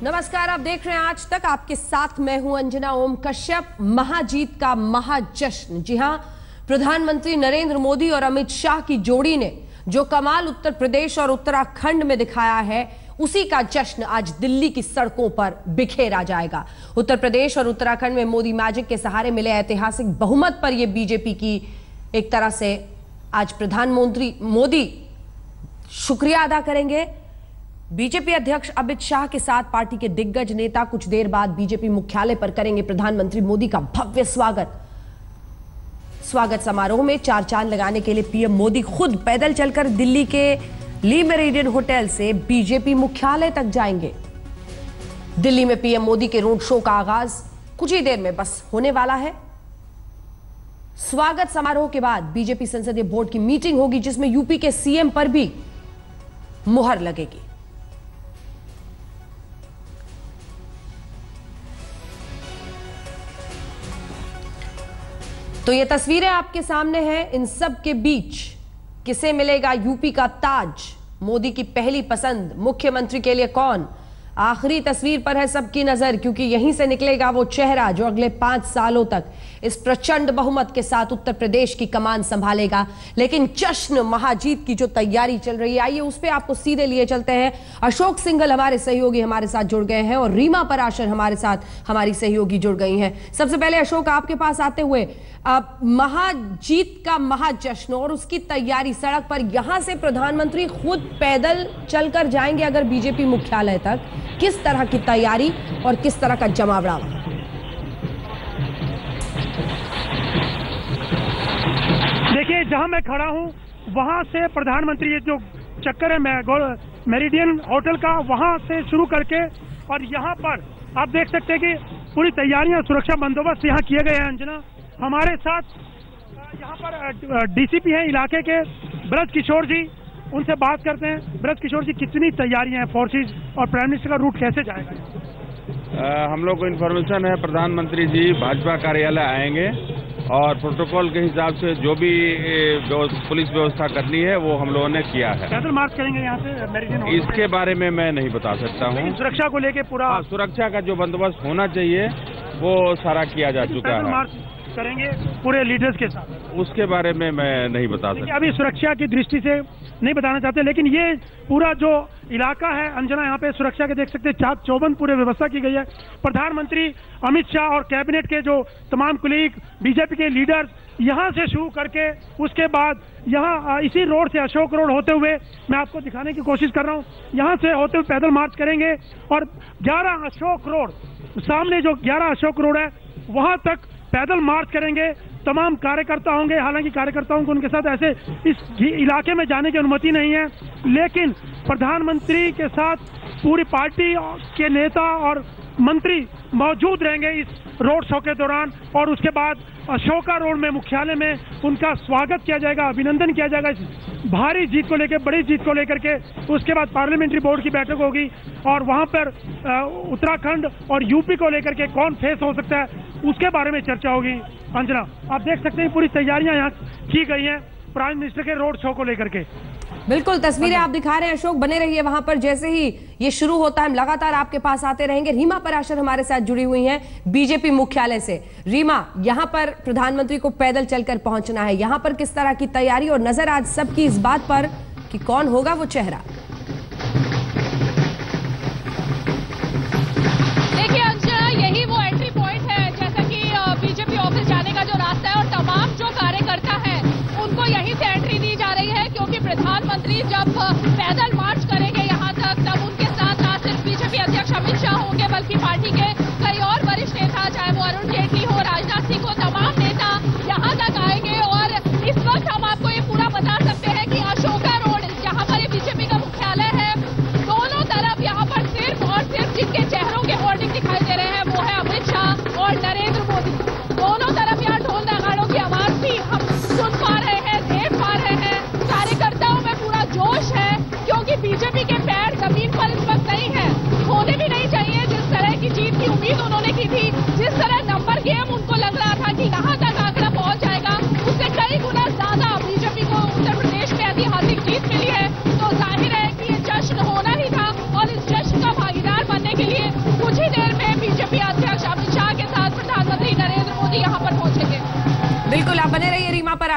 नमस्कार, आप देख रहे हैं आज तक। आपके साथ मैं हूं अंजना ओम कश्यप। महाजीत का महाजश्न, जी हां, प्रधानमंत्री नरेंद्र मोदी और अमित शाह की जोड़ी ने जो कमाल उत्तर प्रदेश और उत्तराखंड में दिखाया है, उसी का जश्न आज दिल्ली की सड़कों पर बिखेरा जाएगा। उत्तर प्रदेश और उत्तराखंड में मोदी मैजिक के सहारे मिले ऐतिहासिक बहुमत पर यह बीजेपी की एक तरह से आज प्रधानमंत्री मोदी शुक्रिया अदा करेंगे। बीजेपी अध्यक्ष अमित शाह के साथ पार्टी के दिग्गज नेता कुछ देर बाद बीजेपी मुख्यालय पर करेंगे प्रधानमंत्री मोदी का भव्य स्वागत समारोह में चार चांद लगाने के लिए पीएम मोदी खुद पैदल चलकर दिल्ली के ली मेरिडियन होटल से बीजेपी मुख्यालय तक जाएंगे। दिल्ली में पीएम मोदी के रोड शो का आगाज कुछ ही देर में बस होने वाला है। स्वागत समारोह के बाद बीजेपी संसदीय बोर्ड की मीटिंग होगी, जिसमें यूपी के सीएम पर भी मुहर लगेगी। तो ये तस्वीरें आपके सामने हैं। इन सब के बीच किसे मिलेगा यूपी का ताज? मोदी की पहली पसंद मुख्यमंत्री के लिए कौन? आखिरी तस्वीर पर है सबकी नजर, क्योंकि यहीं से निकलेगा वो चेहरा जो अगले 5 सालों तक इस प्रचंड बहुमत के साथ उत्तर प्रदेश की कमान संभालेगा। लेकिन जश्न महाजीत की जो तैयारी चल रही है, आइए उस पर आपको सीधे लिए चलते हैं। अशोक सिंघल हमारे सहयोगी हमारे साथ जुड़ गए हैं और रीमा पराशर हमारे साथ हमारी सहयोगी जुड़ गई हैं। सबसे पहले अशोक, आपके पास आते हुए, महाजीत का महाजश्न और उसकी तैयारी, सड़क पर यहां से प्रधानमंत्री खुद पैदल चलकर जाएंगे अगर बीजेपी मुख्यालय तक, किस तरह की तैयारी और किस तरह का जमावड़ा? देखिए, जहां मैं खड़ा हूं वहां से प्रधानमंत्री ये जो चक्कर है मेरिडियन होटल का, वहां से शुरू करके और यहां पर आप देख सकते हैं कि पूरी तैयारियां, सुरक्षा बंदोबस्त यहां किए गए हैं। अंजना, हमारे साथ यहाँ पर डीसीपी हैं इलाके के, ब्रज किशोर जी, उनसे बात करते हैं। ब्रज किशोर जी, कितनी तैयारियां हैं फोर्सेज और प्राइम मिनिस्टर का रूट कैसे जाएगा? हम लोग को इन्फॉर्मेशन है प्रधानमंत्री जी भाजपा कार्यालय आएंगे और प्रोटोकॉल के हिसाब से जो भी पुलिस व्यवस्था करनी है वो हम लोगों ने किया है। पैदल मार्च करेंगे यहाँ से मेरिडियन? इसके बारे में मैं नहीं बता सकता हूँ। सुरक्षा को लेके पूरा सुरक्षा का जो बंदोबस्त होना चाहिए वो सारा किया जा चुका है। करेंगे पूरे लीडर्स के साथ, उसके बारे में मैं नहीं बता सकता। अभी सुरक्षा की दृष्टि से नहीं बताना चाहते, लेकिन ये पूरा जो इलाका है अंजना, यहाँ पे सुरक्षा के देख सकते हैं चाक चौबंद पूरे व्यवस्था की गई है। प्रधानमंत्री अमित शाह और कैबिनेट के जो तमाम कुलीग, बीजेपी के लीडर्स, यहाँ से शुरू करके उसके बाद यहाँ इसी रोड से अशोक रोड होते हुए, मैं आपको दिखाने की कोशिश कर रहा हूँ, यहाँ से होते हुए पैदल मार्च करेंगे और 11 अशोक रोड, सामने जो 11 अशोक रोड है वहां तक पैदल मार्च करेंगे। तमाम कार्यकर्ता होंगे, हालांकि कार्यकर्ताओं को उनके साथ ऐसे इस इलाके में जाने की अनुमति नहीं है, लेकिन प्रधानमंत्री के साथ पूरी पार्टी के नेता और मंत्री मौजूद रहेंगे इस रोड शो के दौरान। और उसके बाद अशोका रोड में मुख्यालय में उनका स्वागत किया जाएगा, अभिनंदन किया जाएगा इस भारी जीत को लेकर, बड़ी जीत को लेकर के। उसके बाद पार्लियामेंट्री बोर्ड की बैठक होगी और वहां पर उत्तराखंड और यूपी को लेकर के कौन फेस हो सकता है उसके बारे में चर्चा होगी। अंजना, आप देख सकते हैं पूरी तैयारियां यहाँ की गई हैं प्राइम मिनिस्टर के रोड शो को लेकर के। बिल्कुल, तस्वीरें आप दिखा रहे हैं अशोक, बने रहिए वहां पर। जैसे ही ये शुरू होता है हम लगातार आपके पास आते रहेंगे। रीमा पराशर हमारे साथ जुड़ी हुई हैं बीजेपी मुख्यालय से। रीमा, यहां पर प्रधानमंत्री को पैदल चलकर पहुंचना है, यहां पर किस तरह की तैयारी और नजर आज सबकी इस बात पर कि कौन होगा वो चेहरा? देखिए अंजना, यही वो एंट्री पॉइंट है, जैसा कि बीजेपी ऑफिस जाने का जो रास्ता है, और तमाम जो कार्यकर्ता है उनको यहीं से एंट्री दी जा रही है, क्योंकि प्रधानमंत्री जब पैदल मार्च करेंगे यहाँ तक, तब उनके साथ ना सिर्फ बीजेपी अध्यक्ष अमित शाह होंगे बल्कि पार्टी के कई और वरिष्ठ नेता, चाहे वो अरुण जेटली हो, राजनाथ सिंह हो, तमाम नेता यहाँ तक आएंगे। और इस वक्त हम आपको ये पूरा बता सकते हैं कि अशोका रोड, जहाँ पर बीजेपी का मुख्यालय है, दोनों तरफ यहाँ पर सिर्फ और सिर्फ जिनके चेहरों के होर्डिंग दिखाई दे रहे हैं वो है अमित शाह और नरेंद्र मोदी। दोनों तरफ यहाँ ढोल नगाड़ों की आवाज भी हम सुन पा रहे हैं, देख पा रहे हैं। कार्यकर्ताओं में पूरा जोश है, क्योंकि बीजेपी के पैर जमीन पर इस वक्त नहीं है, होने भी नहीं चाहिए। जिस तरह की जीत की उम्मीद उन्होंने की थी, जिस तरह नंबर गेम उनको लग रहा था कि यहाँ तक आंकड़ा पहुंच जाएगा, उससे कई गुना ज्यादा बीजेपी को उत्तर प्रदेश में ऐतिहासिक जीत मिली है। तो जाहिर है कि ये जश्न होना ही था और इस जश्न का भागीदार बनने के लिए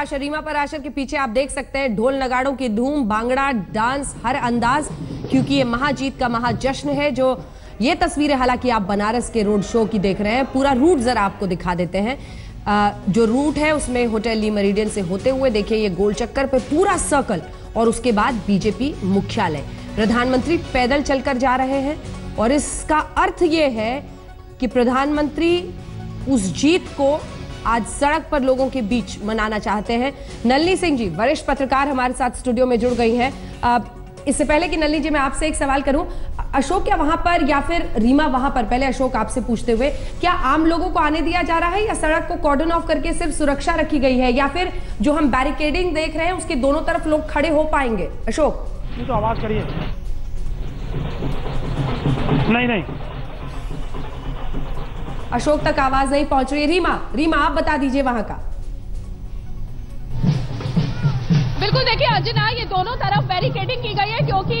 पराशर, रीमा पराशर के पीछे आप देख सकते हैं ढोल नगाड़ों की धूम, भांगड़ा, डांस, हर अंदाज, क्योंकि ये महाजीत का महाजश्न है। जो ये तस्वीरें हालांकि आप बनारस के रोड शो की देख रहे हैं, पूरा रूट जरा आपको दिखा देते हैं। जो रूट है उसमें होटल ली मेरिडियन से होते हुए देखिए ये गोल चक्कर पे पूरा सर्कल और उसके बाद बीजेपी मुख्यालय। प्रधानमंत्री पैदल चलकर जा रहे हैं और इसका अर्थ ये है कि प्रधानमंत्री उस जीत को आज सड़क पर लोगों के बीच मनाना चाहते हैं। नलिनी सिंह जी, वरिष्ठ पत्रकार, हमारे साथ स्टूडियो में जुड़ गई हैं। इससे पहले कि नलिनी जी मैं आपसे एक सवाल करूं, अशोक क्या वहां पर या फिर रीमा वहां पर, पहले अशोक आपसे पूछते हुए, क्या आम लोगों को आने दिया जा रहा है या सड़क को कॉर्डन ऑफ करके सिर्फ सुरक्षा रखी गई है, या फिर जो हम बैरिकेडिंग देख रहे हैं उसके दोनों तरफ लोग खड़े हो पाएंगे? अशोक तो आवाज करिए। नहीं, अशोक तक आवाज नहीं पहुंच रही है। रीमा आप बता दीजिए वहां का। बिल्कुल, देखिए अंजना, ये दोनों तरफ बैरिकेडिंग की गई है क्योंकि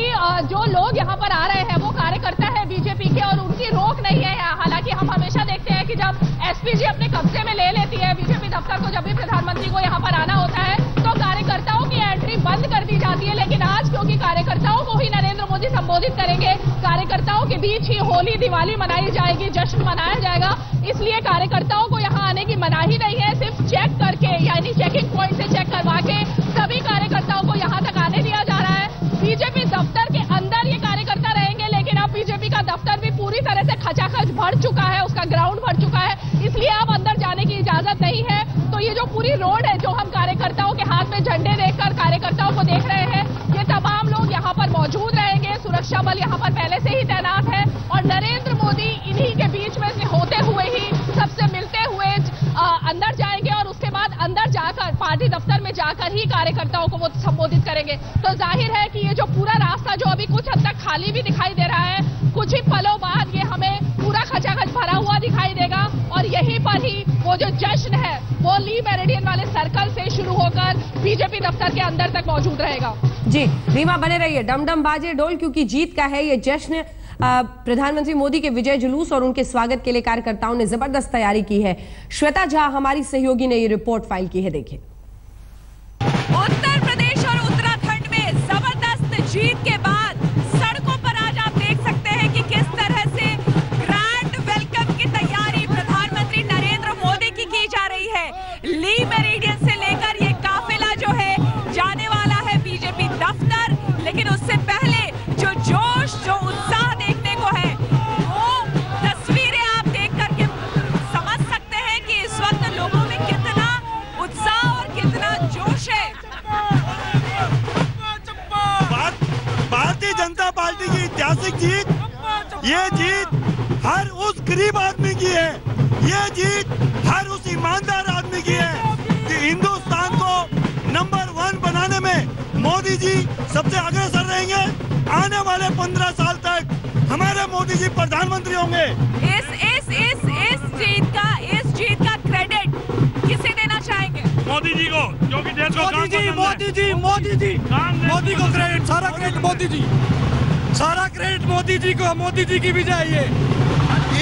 जो लोग यहाँ पर आ रहे हैं वो कार्यकर्ता है बीजेपी के और उनकी रोक नहीं है। हालांकि हम हमेशा देखते हैं कि जब एसपीजी अपने कब्जे में ले लेती है बीजेपी दफ्तर को, जब भी प्रधानमंत्री को यहाँ पर आना होता है तो कार्यकर्ताओं की एंट्री बंद कर दी जाती है। लेकिन आज क्योंकि कार्यकर्ताओं को ही नरेंद्र मोदी संबोधित करेंगे, कार्यकर्ताओं के बीच ही होली दिवाली मनाई जाएगी, जश्न मनाया जाएगा, इसलिए कार्यकर्ताओं को यहाँ आने की मनाही नहीं है। सिर्फ चेक करके, यानी चेकिंग पॉइंट से चेक करवा के सभी कार्यकर्ताओं को यहाँ तक आने दिया जा रहा है। बीजेपी दफ्तर के अंदर ये कार्यकर्ता रहेंगे, लेकिन अब बीजेपी का दफ्तर भी पूरी तरह से खचाखच भर चुका है, उसका ग्राउंड भर चुका है, इसलिए अब अंदर जाने की इजाजत नहीं है। तो ये जो पूरी रोड है, जो हम कार्यकर्ताओं के हाथ में झंडे देखकर कार्यकर्ताओं को देख रहे हैं, ये तमाम लोग यहाँ पर मौजूद रहेंगे। सुरक्षा बल यहाँ पर पहले से ही तैनात है और नरेंद्र मोदी इन्हीं के बीच में से होते हुए ही सबसे मिलते हुए अंदर जाएंगे और उसके बाद अंदर जाकर पार्टी दफ्तर में जाकर ही कार्यकर्ताओं को वो संबोधित करेंगे। तो जाहिर है कि ये जो पूरा रास्ता जो अभी कुछ हद तक खाली भी दिखाई दे रहा है, कुछ ही पलों बाद ये हमें पूरा खचाखच भरा हुआ दिखाई देगा और यहीं पर ही वो जो जश्न है वो ली मेरिडियन वाले सर्कल से शुरू होकर बीजेपी दफ्तर के अंदर तक मौजूद रहेगा। जी रीमा, बने रहिए, डमडम बाजे ढोल, क्योंकि जीत का है ये जश्न। प्रधानमंत्री मोदी के विजय जुलूस और उनके स्वागत के लिए कार्यकर्ताओं ने जबरदस्त तैयारी की है। श्वेता झा हमारी सहयोगी ने ये रिपोर्ट फाइल की है, देखिए। उत्तर प्रदेश और उत्तराखंड में जबरदस्त जीत के बाद सड़कों पर आज आप देख सकते हैं कि किस तरह से ग्रैंड वेलकम की तैयारी प्रधानमंत्री नरेंद्र मोदी की जा रही है। ली मेरिडियन से लेकर ये काफिला जो है जाने वाला है बीजेपी दफ्तर, लेकिन उससे पहले जो जोश, जो उत्साह देखने को है, वो तस्वीरें आप देख करके समझ सकते हैं कि इस वक्त लोगों में कितना उत्साह और कितना जोश है। भारतीय जनता पार्टी की ऐतिहासिक जीत, ये जीत हर उस गरीब आदमी की है, ये जीत हर उस ईमानदार आदमी की है कि हिंदुस्तान को नंबर 1 बनाने में मोदी जी सबसे अग्रसर रहेंगे। आने वाले 15 साल तक हमारे मोदी जी प्रधानमंत्री होंगे। इस जीत का क्रेडिट किसे देना चाहेंगे? मोदी जी को, जो कि देश को मोदी को क्रेडिट, सारा क्रेडिट मोदी जी, सारा क्रेडिट मोदी जी को, मोदी जी की विजय है।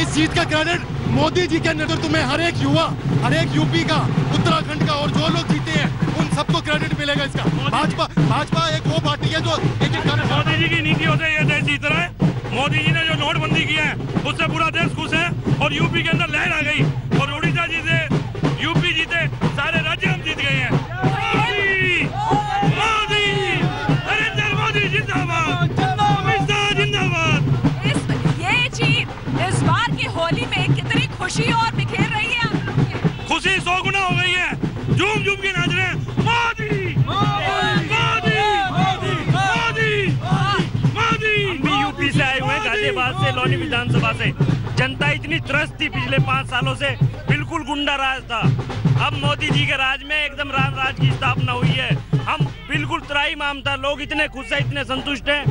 इस जीत का क्रेडिट मोदी जी के नेतृत्व में हर एक युवा, हर एक यूपी का, उत्तराखंड का और जो लोग जीते हैं उन सबको क्रेडिट मिलेगा इसका। भाजपा एक वो पार्टी है जो मोदी जी की नीतियों से ये देश जीत रहा है। मोदी जी ने जो नोटबंदी की है उससे पूरा देश खुश है और यूपी के अंदर लहर आ गई और उड़ीसा जीते, यूपी जीते, सारे राज्य हम जीत गए हैं। मोदी, नरेंद्र मोदी जिंदाबाद, अमित शाह जिंदाबाद। ये जीत इस बार की होली में कितनी खुशी और बिखेर रही है? खुशी 100 गुना हो गई है, झूम झूम के नाच रहे हैं। मोदी, यूपी से आए हुए हैं, गाजियाबाद से, लोनी विधानसभा से। जनता इतनी त्रस्त थी पिछले 5 सालों से, बिल्कुल गुंडा राज था। अब मोदी जी के राज में एकदम राम राज की स्थापना हुई है। हम बिल्कुल त्राही माम था, लोग इतने खुश हैं, इतने संतुष्ट हैं।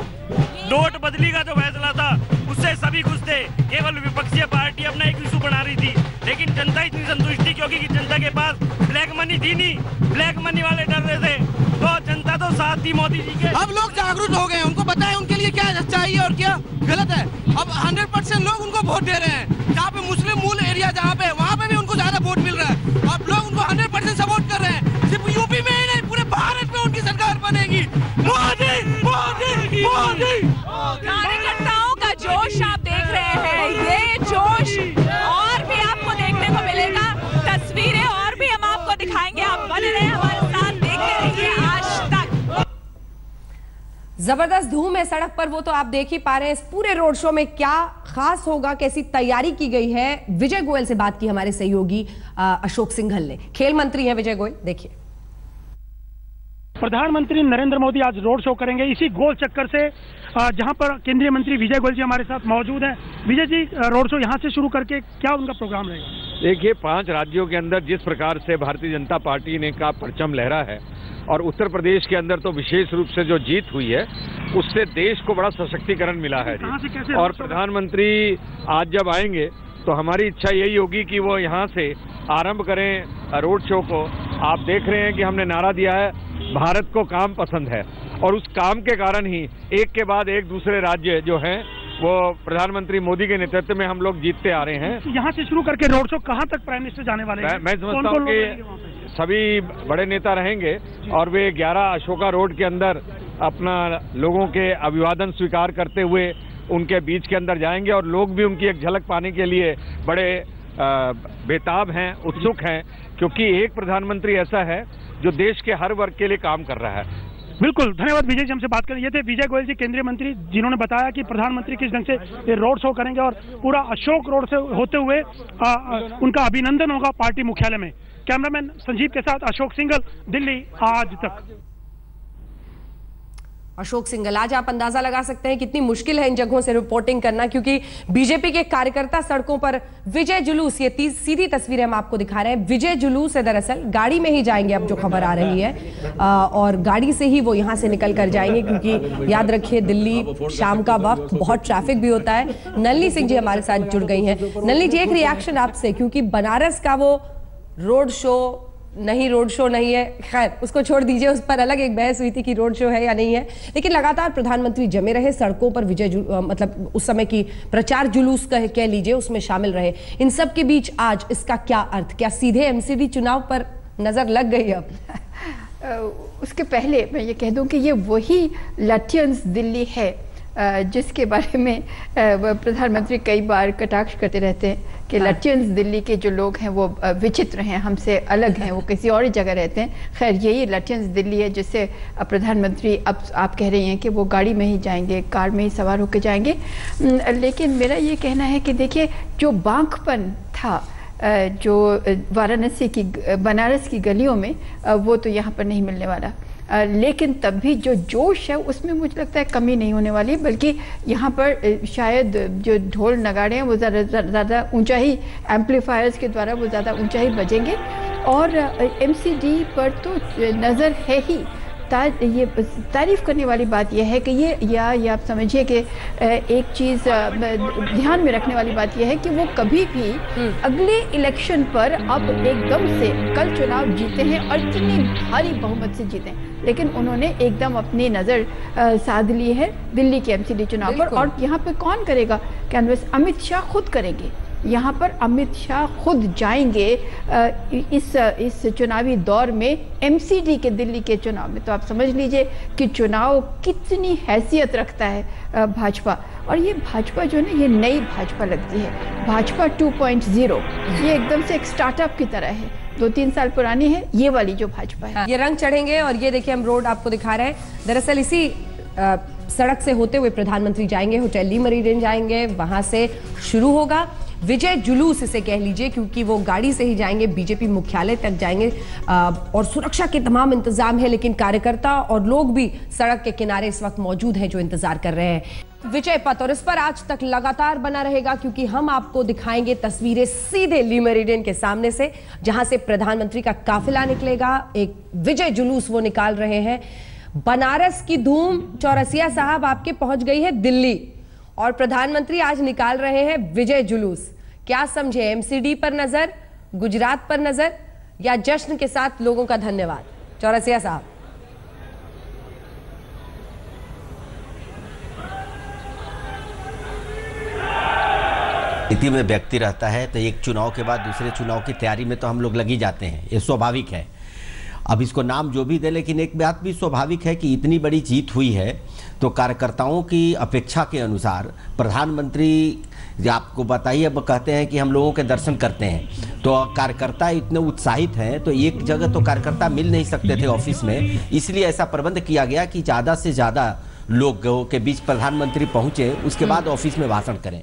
नोट बदली का जो फैसला था उससे सभी खुश थे, केवल विपक्षी पार्टी अपना एक इशू बना रही थी, लेकिन जनता इतनी संतुष्ट थी क्योंकि जनता के पास ब्लैक मनी थी नहीं, ब्लैक मनी वाले डर रहे थे, तो जनता तो साथ थी मोदी जी के। अब लोग जागरूक हो गए, उनको पता है उनके लिए क्या चाहिए और क्या गलत है। अब 100% लोग उनको वोट दे रहे हैं। जहाँ पे मुस्लिम मूल एरिया जहाँ पे, वहाँ पे भी उनको ज्यादा वोट मिल रहा है। अब लोग उनको 100% सपोर्ट कर रहे हैं। सिर्फ यूपी में कार्यकर्ताओं का जोश आप देख रहे हैं, ये जोश और भी आपको देखने को मिलेगा। तस्वीरें और भी हम आपको दिखाएंगे, आप बने रहे हमारे साथ, देखते रहिए आज तक। जबरदस्त धूम है सड़क पर, वो तो आप देख ही पा रहे हैं। इस पूरे रोड शो में क्या खास होगा, कैसी तैयारी की गई है, विजय गोयल से बात की हमारे सहयोगी अशोक सिंघल ने। खेल मंत्री हैं विजय गोयल, देखिए। प्रधानमंत्री नरेंद्र मोदी आज रोड शो करेंगे इसी गोल चक्कर से, जहां पर केंद्रीय मंत्री विजय गोयल जी हमारे साथ मौजूद हैं। विजय जी, रोड शो यहां से शुरू करके क्या उनका प्रोग्राम रहेगा? देखिए, 5 राज्यों के अंदर जिस प्रकार से भारतीय जनता पार्टी ने का परचम लहरा है और उत्तर प्रदेश के अंदर तो विशेष रूप से जो जीत हुई है उससे देश को बड़ा सशक्तिकरण मिला है जी। और प्रधानमंत्री आज जब आएंगे तो हमारी इच्छा यही होगी कि वो यहाँ से आरंभ करें रोड शो को। आप देख रहे हैं कि हमने नारा दिया है, भारत को काम पसंद है, और उस काम के कारण ही एक के बाद एक दूसरे राज्य जो हैं वो प्रधानमंत्री मोदी के नेतृत्व में हम लोग जीतते आ रहे हैं। यहाँ से शुरू करके रोड शो कहाँ तक प्राइम मिनिस्टर जाने वाले हैं? मैं समझता हूँ कि सभी बड़े नेता रहेंगे और वे 11 अशोका रोड के अंदर अपना लोगों के अभिवादन स्वीकार करते हुए उनके बीच के अंदर जाएंगे, और लोग भी उनकी एक झलक पाने के लिए बड़े बेताब हैं, उत्सुक हैं, क्योंकि एक प्रधानमंत्री ऐसा है जो देश के हर वर्ग के लिए काम कर रहा है। बिल्कुल, धन्यवाद विजय जी, हमसे बात करें। ये थे विजय गोयल जी, केंद्रीय मंत्री, जिन्होंने बताया कि प्रधानमंत्री किस ढंग से ये रोड शो करेंगे और पूरा अशोक रोड से होते हुए उनका अभिनंदन होगा पार्टी मुख्यालय में। कैमरामैन संजीव के साथ अशोक सिंघल, दिल्ली आज तक। अशोक सिंघल, आज आप अंदाजा लगा सकते हैं कितनी मुश्किल है इन जगहों से रिपोर्टिंग करना, क्योंकि बीजेपी के कार्यकर्ता सड़कों पर विजय जुलूस, ये सीधी तस्वीरें हम आपको दिखा रहे हैं, विजय जुलूस है दरअसल, गाड़ी में ही जाएंगे अब जो खबर आ रही है, और गाड़ी से ही वो यहां से निकल कर जाएंगे, क्योंकि याद रखिए दिल्ली शाम का वक्त, बहुत ट्रैफिक भी होता है। नलिनी सिंह जी हमारे साथ जुड़ गई हैं। नलिनी जी, एक रिएक्शन आपसे, क्योंकि बनारस का वो रोड शो नहीं है, खैर उसको छोड़ दीजिए, उस पर अलग एक बहस हुई थी कि रोड शो है या नहीं है, लेकिन लगातार प्रधानमंत्री जमे रहे सड़कों पर, मतलब उस समय की प्रचार जुलूस कह लीजिए उसमें शामिल रहे। इन सब के बीच आज इसका क्या अर्थ, क्या सीधे एमसीडी चुनाव पर नजर लग गई अब? उसके पहले मैं ये कह दूं कि ये वही लट्यंस दिल्ली है जिसके बारे में प्रधानमंत्री कई बार कटाक्ष करते रहते हैं कि लट्यंस दिल्ली के जो लोग हैं वो विचित्र हैं, हमसे अलग हैं, वो किसी और ही जगह रहते हैं। खैर, यही लट्यंस दिल्ली है जिससे प्रधानमंत्री अब आप कह रही हैं कि वो गाड़ी में ही जाएंगे, कार में ही सवार होकर जाएंगे। लेकिन मेरा ये कहना है कि देखिए, जो बांकपन था जो वाराणसी की, बनारस की गलियों में, वो तो यहाँ पर नहीं मिलने वाला। लेकिन तब भी जो जोश है उसमें मुझे लगता है कमी नहीं होने वाली, बल्कि यहाँ पर शायद जो ढोल नगाड़े हैं वो ज़्यादा ऊंचा ही, एम्पलीफायर्स के द्वारा वो ज़्यादा ऊंचा ही बजेंगे। और एमसीडी पर तो नज़र है ही। ये तारीफ करने वाली बात यह है कि ये आप समझिए कि एक चीज़ ध्यान में रखने वाली बात यह है कि वो कभी भी अगले इलेक्शन पर अब एकदम से, कल चुनाव जीते हैं और इतनी भारी बहुमत से जीते हैं, लेकिन उन्होंने एकदम अपनी नज़र साध ली है दिल्ली के एमसीडी चुनाव पर। और यहाँ पे कौन करेगा कैनवस? अमित शाह खुद करेंगे। यहाँ पर अमित शाह खुद जाएंगे इस चुनावी दौर में, एमसीडी के दिल्ली के चुनाव में। तो आप समझ लीजिए कि चुनाव कितनी हैसियत रखता है भाजपा। और ये भाजपा जो है, ये नई भाजपा लगती है, भाजपा 2.0। ये एकदम से एक स्टार्टअप की तरह है, 2-3 साल पुरानी है ये वाली जो भाजपा है। ये रंग चढ़ेंगे, और ये देखिए हम रोड आपको दिखा रहे हैं। दरअसल इसी सड़क से होते हुए प्रधानमंत्री जाएंगे, होटल ली मेरिडियन जाएंगे, वहां से शुरू होगा विजय जुलूस, इसे कह लीजिए, क्योंकि वो गाड़ी से ही जाएंगे, बीजेपी मुख्यालय तक जाएंगे, और सुरक्षा के तमाम इंतजाम है, लेकिन कार्यकर्ता और लोग भी सड़क के किनारे इस वक्त मौजूद हैं जो इंतजार कर रहे हैं। विजय पथ, और इस पर आज तक लगातार बना रहेगा, क्योंकि हम आपको दिखाएंगे तस्वीरें सीधे ली मेरिडियन के सामने से, जहां से प्रधानमंत्री का काफिला निकलेगा, एक विजय जुलूस वो निकाल रहे हैं। बनारस की धूम, चौरसिया साहब आपके पहुंच गई है दिल्ली, और प्रधानमंत्री आज निकाल रहे हैं विजय जुलूस। क्या समझे, एमसीडी पर नजर, गुजरात पर नजर, या जश्न के साथ लोगों का धन्यवाद? चौरसिया साहब। स्थिति में व्यक्ति रहता है तो एक चुनाव के बाद दूसरे चुनाव की तैयारी में तो हम लोग लगी जाते हैं, ये स्वाभाविक है। अब इसको नाम जो भी दे, लेकिन एक बात भी स्वाभाविक है कि इतनी बड़ी जीत हुई है तो कार्यकर्ताओं की अपेक्षा के अनुसार प्रधानमंत्री आपको बताइए, अब कहते हैं कि हम लोगों के दर्शन करते हैं, तो कार्यकर्ता इतने उत्साहित हैं तो एक जगह तो कार्यकर्ता मिल नहीं सकते थे ऑफिस में, इसलिए ऐसा प्रबंध किया गया कि ज़्यादा से ज़्यादा लोगों के बीच प्रधानमंत्री पहुंचे, उसके बाद ऑफिस में भाषण करें।